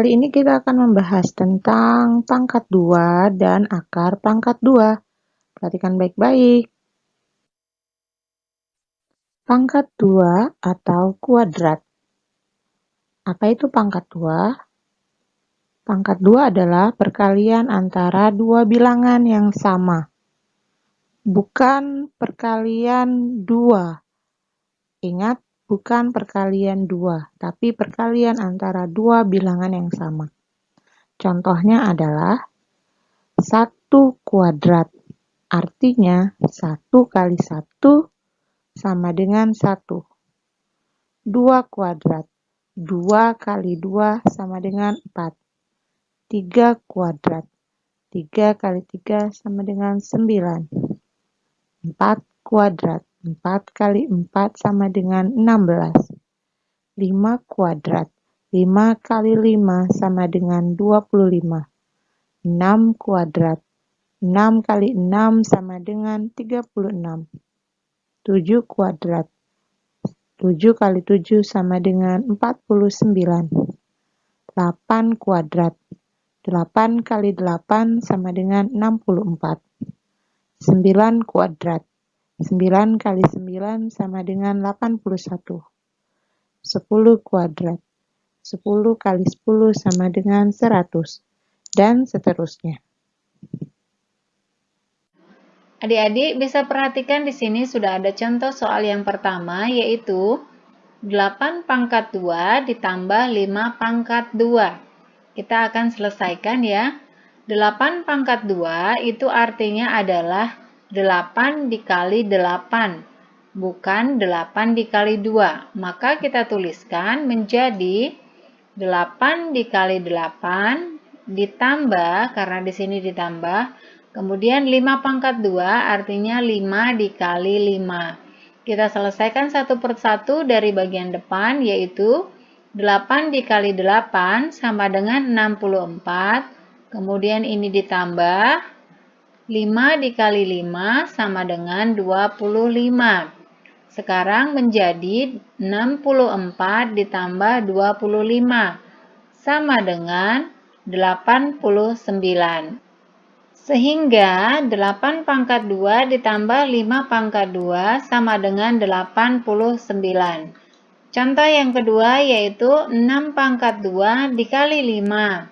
Kali ini kita akan membahas tentang pangkat 2 dan akar pangkat 2. Perhatikan baik-baik. Pangkat 2 atau kuadrat. Apa itu pangkat 2? Pangkat 2 adalah perkalian antara dua bilangan yang sama. Bukan perkalian 2. Ingat, bukan perkalian 2, tapi perkalian antara dua bilangan yang sama. Contohnya adalah 1 kuadrat. Artinya 1 kali 1 sama dengan 1. 2 kuadrat. 2 kali 2 sama dengan 4. 3 kuadrat. 3 kali 3 sama dengan 9. 4 kuadrat. 4 kali 4 sama dengan 16. 5 kuadrat. 5 kali 5 sama dengan 25. 6 kuadrat. 6 kali 6 sama dengan 36. 7 kuadrat. 7 kali 7 sama dengan 49. 8 kuadrat. 8 kali 8 sama dengan 64. 9 kuadrat. 9 kali 9 sama dengan 81. 10 kuadrat. 10 kali 10 sama dengan 100. Dan seterusnya. Adik-adik bisa perhatikan di sini sudah ada contoh soal yang pertama, yaitu 8 pangkat 2 ditambah 5 pangkat 2. Kita akan selesaikan ya. 8 pangkat 2 itu artinya adalah 8 dikali 8, bukan 8 dikali 2. Maka kita tuliskan menjadi 8 dikali 8 ditambah, karena di sini ditambah, kemudian 5 pangkat 2 artinya 5 dikali 5. Kita selesaikan satu persatu dari bagian depan, yaitu 8 dikali 8 sama dengan 64. Kemudian ini ditambah 5 dikali 5 sama dengan 25. Sekarang menjadi 64 ditambah 25 sama dengan 89. Sehingga 8 pangkat 2 ditambah 5 pangkat 2 sama dengan 89. Contoh yang kedua yaitu 6 pangkat 2 dikali 5.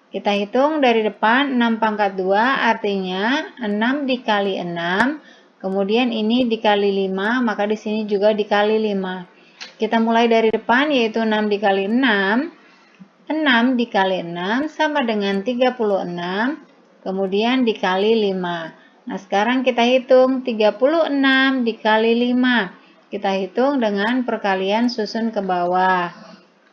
Kita hitung dari depan 6 pangkat 2 artinya 6 dikali 6. Kemudian ini dikali 5, maka di sini juga dikali 5. Kita mulai dari depan yaitu 6 dikali 6. 6 dikali 6 sama dengan 36. Kemudian dikali 5. Nah, sekarang kita hitung 36 dikali 5. Kita hitung dengan perkalian susun ke bawah.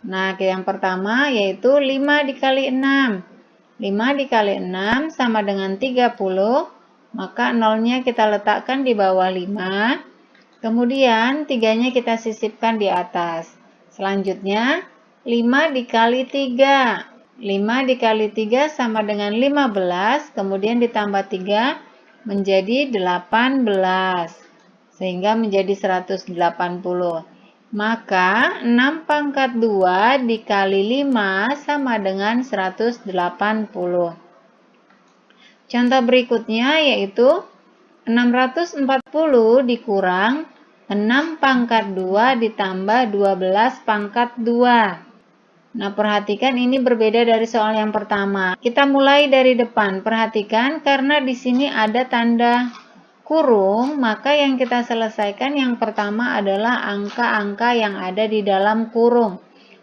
Nah, yang pertama yaitu 5 dikali 6. 5 dikali 6 sama dengan 30. Maka nolnya kita letakkan di bawah 5. Kemudian 3-nya kita sisipkan di atas. Selanjutnya 5 dikali 3. 5 dikali 3 sama dengan 15, kemudian ditambah 3 menjadi 18, sehingga menjadi 180. Maka 6 pangkat 2 dikali 5 sama dengan 180. Contoh berikutnya yaitu 640 dikurang 6 pangkat 2 ditambah 12 pangkat 2. Nah, perhatikan ini berbeda dari soal yang pertama. Kita mulai dari depan. Perhatikan karena di sini ada tanda kurung, maka yang kita selesaikan yang pertama adalah angka-angka yang ada di dalam kurung.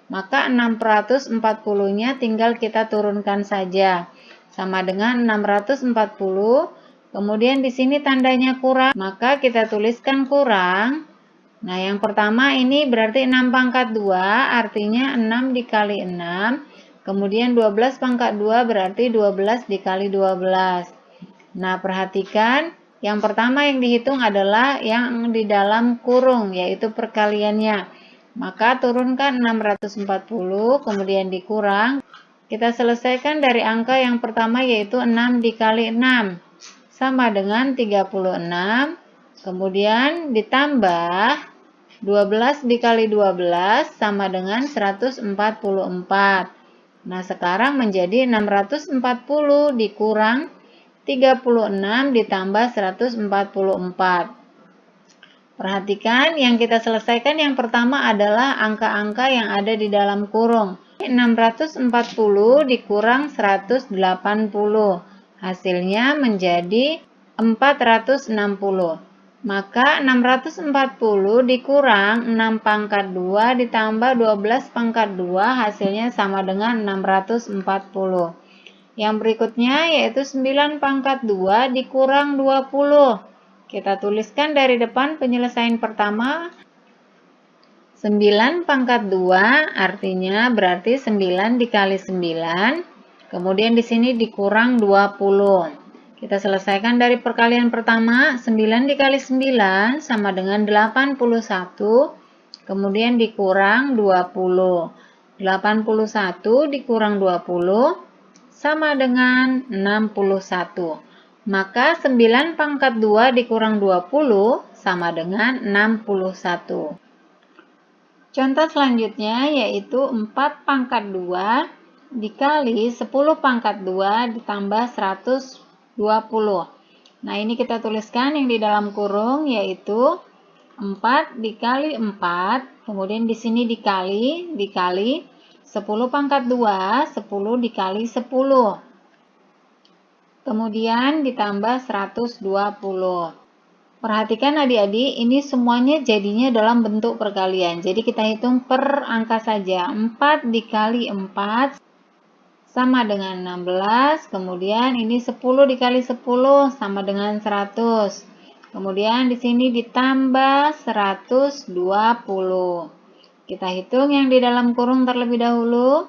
Maka 640-nya tinggal kita turunkan saja. Sama dengan 640. Kemudian di sini tandanya kurang, maka kita tuliskan kurang. Nah, yang pertama ini berarti 6 pangkat 2, artinya 6 dikali 6. Kemudian 12 pangkat 2 berarti 12 dikali 12. Nah, perhatikan, yang pertama yang dihitung adalah yang di dalam kurung, yaitu perkaliannya. Maka turunkan 640, kemudian dikurang. Kita selesaikan dari angka yang pertama yaitu 6 dikali 6, sama dengan 36. Kemudian ditambah 12 dikali 12 sama dengan 144. Nah, sekarang menjadi 640 dikurang 36 ditambah 144. Perhatikan, yang kita selesaikan yang pertama adalah angka-angka yang ada di dalam kurung. 640 dikurang 180. Hasilnya menjadi 460. Maka 640 dikurang 6 pangkat 2 ditambah 12 pangkat 2 hasilnya sama dengan 640. Yang berikutnya yaitu 9 pangkat 2 dikurang 20. Kita tuliskan dari depan penyelesaian pertama. 9 pangkat 2 artinya berarti 9 dikali 9. Kemudian di sini dikurang 20. Kita selesaikan dari perkalian pertama. 9 dikali 9 sama dengan 81. Kemudian dikurang 20. 81 dikurang 20 sama dengan 61. Maka 9 pangkat 2 dikurang 20 sama dengan 61. Contoh selanjutnya yaitu 4 pangkat 2 dikali 10 pangkat 2 ditambah 120. Nah, ini kita tuliskan yang di dalam kurung yaitu 4 dikali 4, kemudian di sini dikali 10 pangkat 2, 10 dikali 10. Kemudian ditambah 120. Perhatikan adik-adik, ini semuanya jadinya dalam bentuk perkalian. Jadi kita hitung per angka saja. 4 dikali 4 sama dengan 16. Kemudian ini 10 dikali 10 sama dengan 100. Kemudian di sini ditambah 120. Kita hitung yang di dalam kurung terlebih dahulu.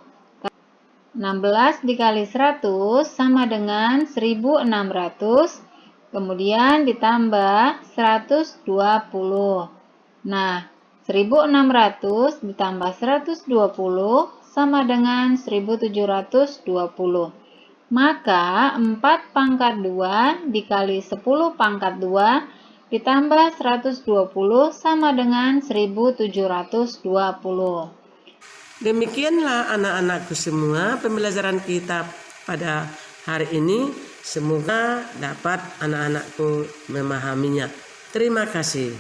16 dikali 100 sama dengan 1600. Kemudian ditambah 120. Nah, 1600 ditambah 120 sama dengan 1720. Maka 4 pangkat 2 dikali 10 pangkat 2 ditambah 120 sama dengan 1720. Demikianlah anak-anakku semua pembelajaran kita pada hari ini. Semoga dapat anak-anakku memahaminya. Terima kasih.